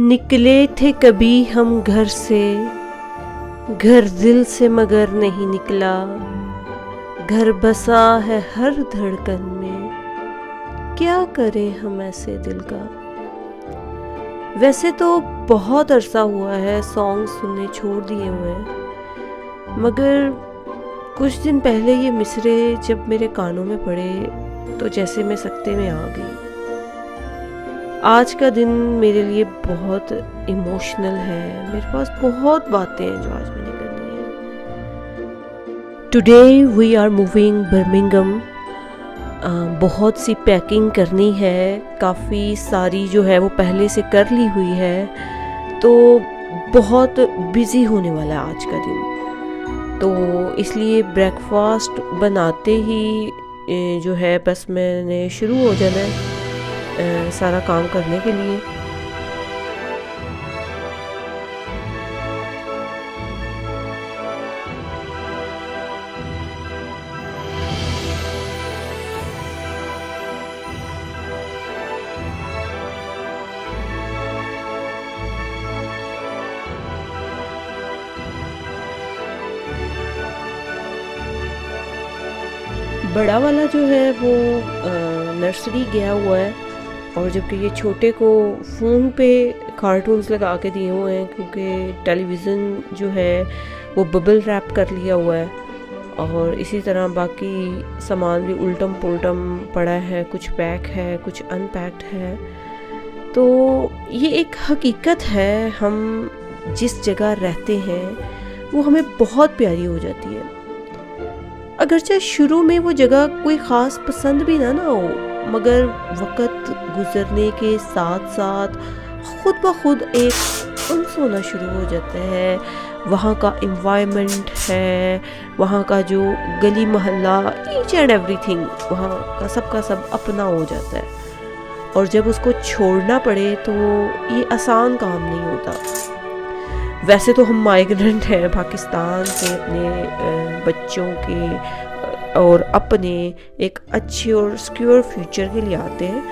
निकले थे कभी हम घर से, घर दिल से मगर नहीं निकला, घर बसा है हर धड़कन में, क्या करें हम ऐसे दिल का। वैसे तो बहुत अरसा हुआ है सॉन्ग सुनने छोड़ दिए हुए हैं, मगर कुछ दिन पहले ये मिसरे जब मेरे कानों में पड़े तो जैसे मैं सकते में आ गई। आज का दिन मेरे लिए बहुत इमोशनल है, मेरे पास बहुत बातें हैं जो आज मैंने करनी है। Today we are moving Birmingham. बहुत सी पैकिंग करनी है, काफ़ी सारी जो है वो पहले से कर ली हुई है, तो बहुत बिज़ी होने वाला है आज का दिन। तो इसलिए ब्रेकफास्ट बनाते ही जो है बस मैंने शुरू हो जाना है सारा काम करने के लिए। बड़ा वाला जो है वो नर्सरी गया हुआ है, और जबकि ये छोटे को फ़ोन पे कार्टून्स लगा के दिए हुए हैं, क्योंकि टेलीविज़न जो है वो बबल रैप कर लिया हुआ है, और इसी तरह बाकी सामान भी उल्टम पुल्टम पड़ा है, कुछ पैक है कुछ अनपैक्ड है। तो ये एक हकीकत है, हम जिस जगह रहते हैं वो हमें बहुत प्यारी हो जाती है, अगरचे शुरू में वो जगह कोई ख़ास पसंद भी ना हो, मगर वक़्त गुज़रने के साथ साथ ख़ुद ब खुद एक उन्स होना शुरू हो जाता है। वहाँ का एनवायरनमेंट है, वहाँ का जो गली मोहल्ला, ईच एंड एवरीथिंग वहाँ का सब अपना हो जाता है, और जब उसको छोड़ना पड़े तो ये आसान काम नहीं होता। वैसे तो हम माइग्रेंट हैं, पाकिस्तान से अपने बच्चों के और अपने एक अच्छे और सिक्योर फ्यूचर के लिए आते हैं,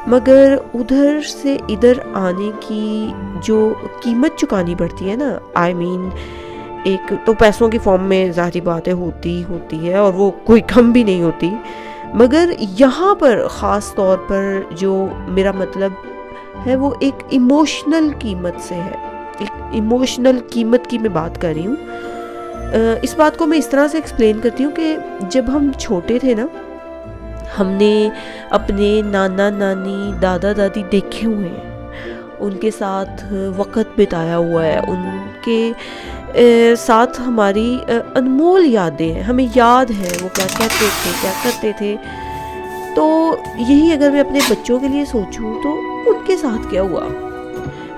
मगर उधर से इधर आने की जो कीमत चुकानी पड़ती है ना, आई मीन एक तो पैसों की फॉर्म में ज़ाहिर बातें होती है, और वो कोई कम भी नहीं होती, मगर यहाँ पर ख़ास तौर पर जो मेरा मतलब है वो एक इमोशनल कीमत से है। एक इमोशनल कीमत की मैं बात कर रही हूँ। इस बात को मैं इस तरह से एक्सप्लेन करती हूँ कि जब हम छोटे थे ना, हमने अपने नाना नानी दादा दादी देखे हुए हैं, उनके साथ वक़्त बिताया हुआ है, उनके साथ हमारी अनमोल यादें हैं, हमें याद है वो क्या कहते थे क्या करते थे। तो यही अगर मैं अपने बच्चों के लिए सोचूं तो उनके साथ क्या हुआ।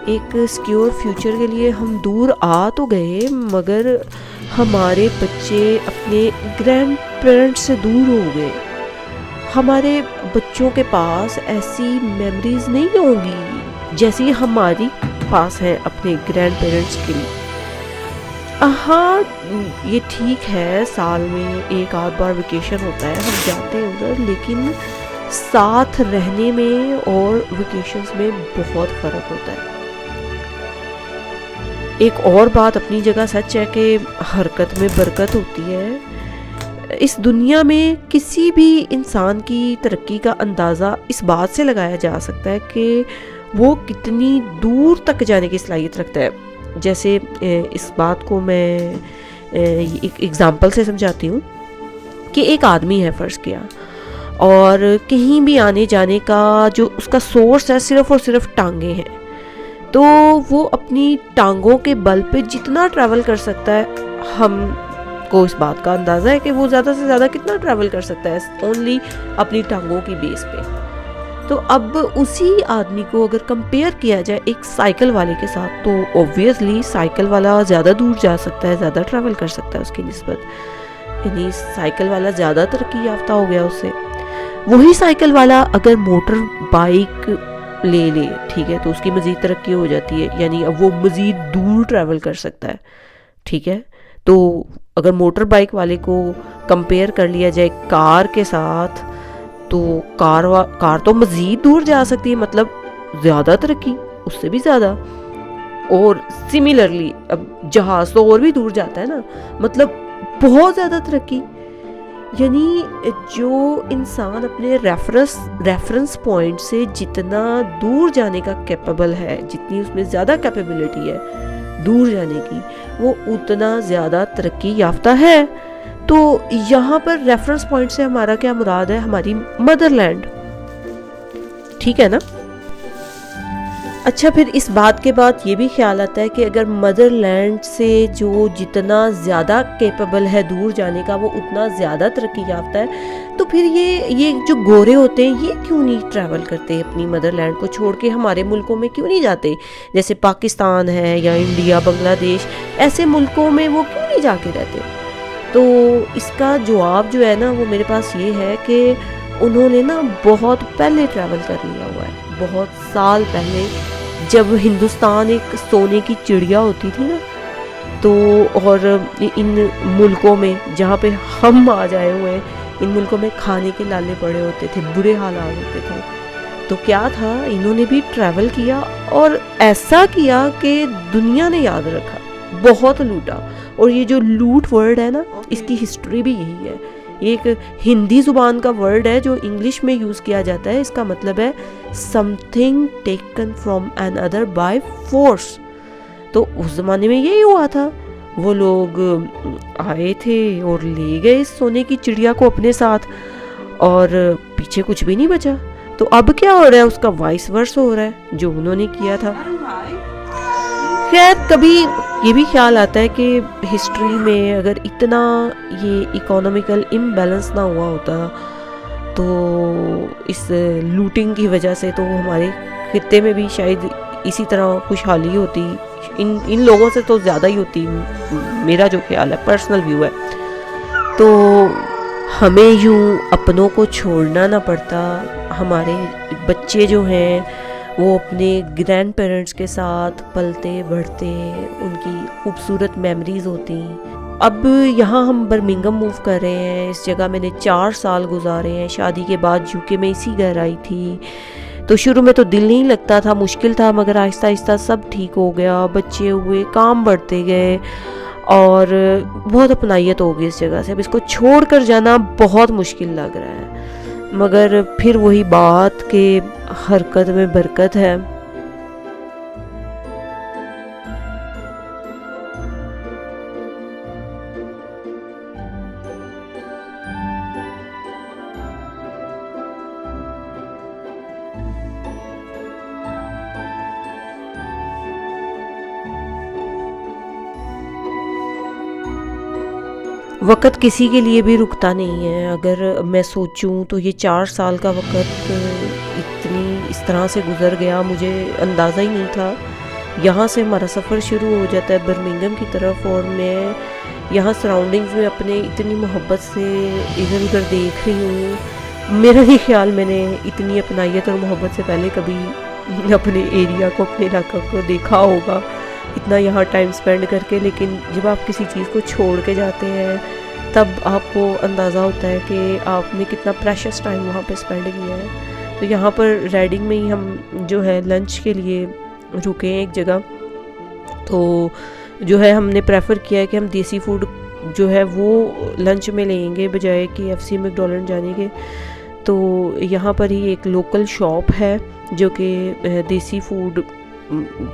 एक सिक्योर फ्यूचर के लिए हम दूर आ तो गए, मगर हमारे बच्चे अपने ग्रैंड पेरेंट्स से दूर हो गए। हमारे बच्चों के पास ऐसी मेमोरीज नहीं होंगी जैसी हमारी पास है अपने ग्रैंड पेरेंट्स के लिए। हाँ, ये ठीक है, साल में एक आध बार वेकेशन होता है, हम जाते हैं उधर, लेकिन साथ रहने में और वेकेशंस में बहुत फ़र्क होता है। एक और बात अपनी जगह सच है कि हरकत में बरकत होती है। इस दुनिया में किसी भी इंसान की तरक्की का अंदाज़ा इस बात से लगाया जा सकता है कि वो कितनी दूर तक जाने की सलाहियत रखता है। जैसे इस बात को मैं एक एग्ज़ाम्पल से समझाती हूँ कि एक आदमी है, फ़र्ज़ किया, और कहीं भी आने जाने का जो उसका सोर्स है सिर्फ़ और सिर्फ टांगे हैं, तो वो अपनी टांगों के बल पे जितना ट्रैवल कर सकता है, हमको इस बात का अंदाज़ा है कि वो ज़्यादा से ज़्यादा कितना ट्रैवल कर सकता है ओनली अपनी टांगों की बेस पे। तो अब उसी आदमी को अगर कंपेयर किया जाए एक साइकिल वाले के साथ, तो ऑब्वियसली साइकिल वाला ज़्यादा दूर जा सकता है, ज़्यादा ट्रैवल कर सकता है उसकी निस्बत, यानी साइकिल वाला ज़्यादा तरक्की याफ्ता हो गया उससे। वही साइकिल वाला अगर मोटर बाइक ले ठीक है, तो उसकी मज़ीद तरक्की हो जाती है, यानी अब वो मज़ीद दूर ट्रैवल कर सकता है। ठीक है, तो अगर मोटर बाइक वाले को कंपेयर कर लिया जाए कार के साथ, तो कार तो मज़ीद दूर जा सकती है, मतलब ज़्यादा तरक्की। उससे भी ज़्यादा। और सिमिलरली अब जहाज़ तो और भी दूर जाता है ना, मतलब बहुत ज़्यादा तरक्की। यानी जो इंसान अपने रेफरेंस पॉइंट से जितना दूर जाने का कैपेबल है, जितनी उसमें ज़्यादा कैपेबिलिटी है दूर जाने की, वो उतना ज़्यादा तरक्की याफ्ता है। तो यहाँ पर रेफरेंस पॉइंट से हमारा क्या मुराद है, हमारी मदरलैंड, ठीक है ना। अच्छा, फिर इस बात के बाद ये भी ख्याल आता है कि अगर मदरलैंड से जो जितना ज़्यादा कैपेबल है दूर जाने का, वो उतना ज़्यादा तरक्की याफ्ता है, तो फिर ये जो गोरे होते हैं ये क्यों नहीं ट्रैवल करते, अपनी मदरलैंड को छोड़ के हमारे मुल्कों में क्यों नहीं जाते, जैसे पाकिस्तान है या इंडिया, बांग्लादेश, ऐसे मुल्कों में वो क्यों नहीं जाके रहते। तो इसका जवाब जो है ना वो मेरे पास ये है कि उन्होंने ना बहुत पहले ट्रैवल कर लिया हुआ है, बहुत साल पहले, जब हिंदुस्तान एक सोने की चिड़िया होती थी ना। तो और इन मुल्कों में जहाँ पे हम आ जाए हुए हैं, इन मुल्कों में खाने के लाले पड़े होते थे, बुरे हालात होते थे। तो क्या था, इन्होंने भी ट्रैवल किया और ऐसा किया कि दुनिया ने याद रखा, बहुत लूटा। और ये जो लूट वर्ड है ना, इसकी हिस्ट्री भी यही है। एक हिंदी ज़ुबान का वर्ड है जो इंग्लिश में यूज़ किया जाता है, इसका मतलब है something taken from another by force. तो उस ज़माने में यही हुआ था, वो लोग आए थे और ले गए इस सोने की चिड़िया को अपने साथ, और पीछे कुछ भी नहीं बचा। तो अब क्या हो रहा है, उसका वाइस वर्स हो रहा है जो उन्होंने किया था। खैर, कभी ये भी ख्याल आता है कि हिस्ट्री में अगर इतना ये इकोनॉमिकल इम्बैलेंस ना हुआ होता, तो इस लूटिंग की वजह से तो हमारे खित्ते में भी शायद इसी तरह खुशहाली होती, इन लोगों से तो ज़्यादा ही होती, मेरा जो ख्याल है, पर्सनल व्यू है। तो हमें यूँ अपनों को छोड़ना ना पड़ता, हमारे बच्चे जो हैं वो अपने ग्रैंड पेरेंट्स के साथ पलते बढ़ते, उनकी खूबसूरत मेमोरीज़ होती। अब यहाँ हम बर्मिंघम मूव कर रहे हैं, इस जगह मैंने 4 साल गुजारे हैं। शादी के बाद यूके में इसी घर आई थी। तो शुरू में तो दिल नहीं लगता था, मुश्किल था, मगर आहिस्ता आहिस्ता सब ठीक हो गया, बच्चे हुए, काम बढ़ते गए और बहुत अपनाइयत हो गई इस जगह से। अब इसको छोड़ कर जाना बहुत मुश्किल लग रहा है, मगर फिर वही बात कि हरकत में बरकत है। वक़्त किसी के लिए भी रुकता नहीं है। अगर मैं सोचूं तो ये 4 साल का वक़्त इतनी इस तरह से गुज़र गया, मुझे अंदाज़ा ही नहीं था। यहाँ से हमारा सफ़र शुरू हो जाता है बर्मिंघम की तरफ, और मैं यहाँ सराउंडिंग्स में अपने इतनी मोहब्बत से इधर उधर देख रही हूँ। मेरा नहीं ख्याल मैंने इतनी अपनाइयत और मोहब्बत से पहले कभी अपने एरिया को, अपने इलाका को देखा होगा, इतना यहाँ टाइम स्पेंड करके। लेकिन जब आप किसी चीज़ को छोड़ के जाते हैं तब आपको अंदाज़ा होता है कि आपने कितना प्रेशियस टाइम वहाँ पे स्पेंड किया है। तो यहाँ पर राइडिंग में ही हम जो है लंच के लिए रुके हैं एक जगह। तो जो है हमने प्रेफर किया है कि हम देसी फूड जो है वो लंच में लेंगे बजाय KFC मैकडॉनल्ड जाने के। तो यहाँ पर ही एक लोकल शॉप है जो कि देसी फूड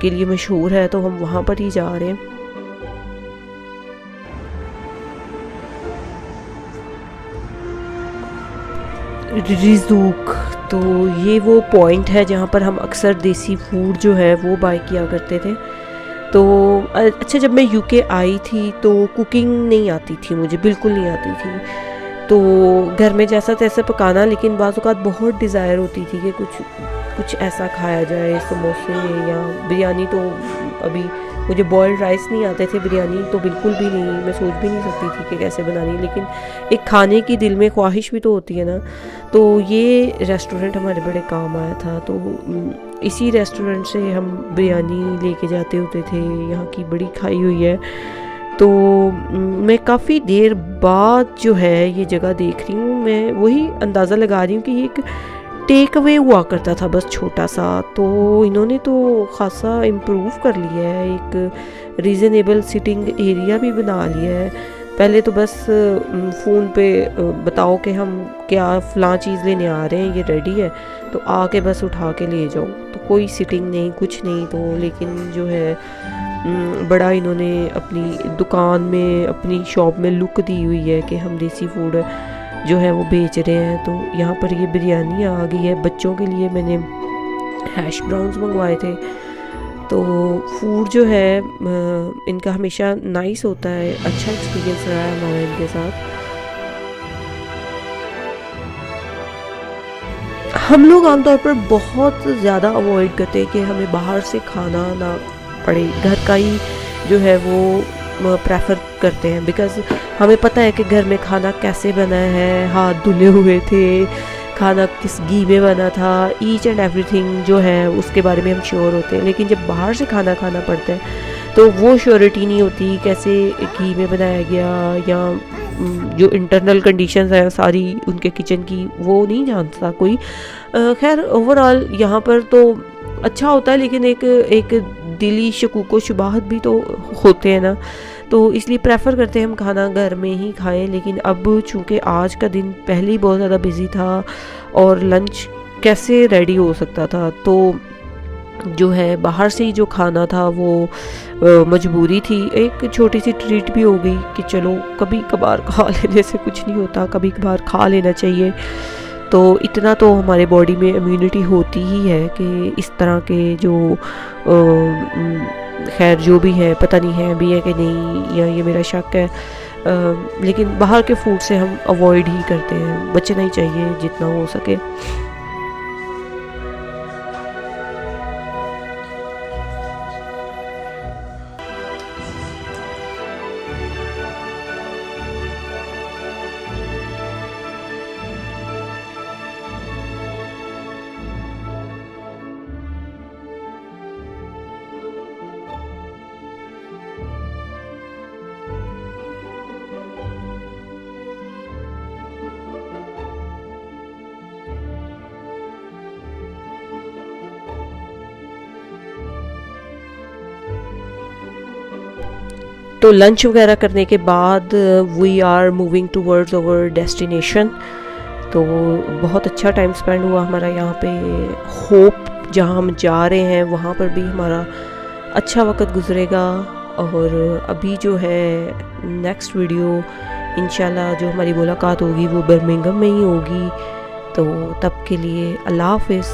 के लिए मशहूर है, तो हम वहाँ पर ही जा रहे हैं। रिज़ूक, तो ये वो पॉइंट है जहाँ पर हम अक्सर देसी फूड जो है वो बाय किया करते थे। तो अच्छा, जब मैं यूके आई थी तो कुकिंग नहीं आती थी, मुझे बिल्कुल नहीं आती थी। तो घर में जैसा तैसा पकाना, लेकिन बाज़ औक़ात बहुत डिज़ायर होती थी कि कुछ ऐसा खाया जाए, समोसे या बिरयानी। तो अभी मुझे बॉइल्ड राइस नहीं आते थे, बिरयानी तो बिल्कुल भी नहीं, मैं सोच भी नहीं सकती थी कि कैसे बनानी, लेकिन एक खाने की दिल में ख्वाहिश भी तो होती है ना। तो ये रेस्टोरेंट हमारे बड़े काम आया था। तो इसी रेस्टोरेंट से हम बिरयानी लेके जाते होते थे, यहाँ की बड़ी खाई हुई है। तो मैं काफ़ी देर बाद जो है ये जगह देख रही हूँ, मैं वही अंदाज़ा लगा रही हूँ कि ये एक टेक अवे हुआ करता था बस छोटा सा, तो इन्होंने तो ख़ासा इम्प्रूव कर लिया है, एक रीज़नेबल सिटिंग एरिया भी बना लिया है। पहले तो बस फ़ोन पे बताओ कि हम क्या फ़लाँ चीज़ लेने आ रहे हैं, ये रेडी है, तो आके बस उठा के ले जाओ, तो कोई सिटिंग नहीं कुछ नहीं। तो लेकिन जो है बड़ा इन्होंने अपनी दुकान में अपनी शॉप में लुक दी हुई है कि हम देसी फूड जो है वो बेच रहे हैं। तो यहाँ पर ये बिरयानी आ गई है, बच्चों के लिए मैंने हैश ब्राउन्स मंगवाए थे। तो फूड जो है इनका हमेशा नाइस होता है, अच्छा एक्सपीरियंस रहा है हमारा इनके साथ। हम लोग आमतौर पर बहुत ज़्यादा अवॉइड करते हैं कि हमें बाहर से खाना ना पड़े, घर का ही जो है वो प्रेफर करते हैं, बिकॉज़ हमें पता है कि घर में खाना कैसे बना है, हाथ धुले हुए थे, खाना किस घी में बना था, ईच एंड एवरीथिंग जो है उसके बारे में हम श्योर होते हैं। लेकिन जब बाहर से खाना खाना पड़ता है तो वो श्योरिटी नहीं होती कैसे घी में बनाया गया, या जो इंटरनल कंडीशंस हैं सारी उनके किचन की वो नहीं जानता कोई। खैर ओवरऑल यहाँ पर तो अच्छा होता है, लेकिन एक दिली शकूक व शुबाहत भी तो होते हैं ना, तो इसलिए प्रेफर करते हैं हम खाना घर में ही खाएं। लेकिन अब चूँकि आज का दिन पहले ही बहुत ज़्यादा बिजी था और लंच कैसे रेडी हो सकता था, तो जो है बाहर से ही जो खाना था वो मजबूरी थी, एक छोटी सी ट्रीट भी हो गई कि चलो कभी कभार खा लेने से कुछ नहीं होता, कभी कभार खा लेना चाहिए। तो इतना तो हमारे बॉडी में इम्यूनिटी होती ही है कि इस तरह के जो खैर जो भी है पता नहीं है भी है कि नहीं, या ये मेरा शक है। लेकिन बाहर के फूड से हम अवॉइड ही करते हैं, बचना ही चाहिए जितना हो सके। तो लंच वगैरह करने के बाद we are moving towards our destination. तो बहुत अच्छा टाइम स्पेंड हुआ हमारा यहाँ पे। होप जहाँ हम जा रहे हैं वहाँ पर भी हमारा अच्छा वक्त गुजरेगा। और अभी जो है नेक्स्ट वीडियो इंशाल्लाह जो हमारी मुलाकात होगी वो बर्मिंघम में ही होगी। तो तब के लिए अल्लाह हाफ़िज़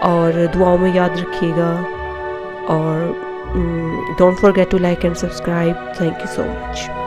और दुआओं में याद रखिएगा। और don't forget to like and subscribe. Thank you so much.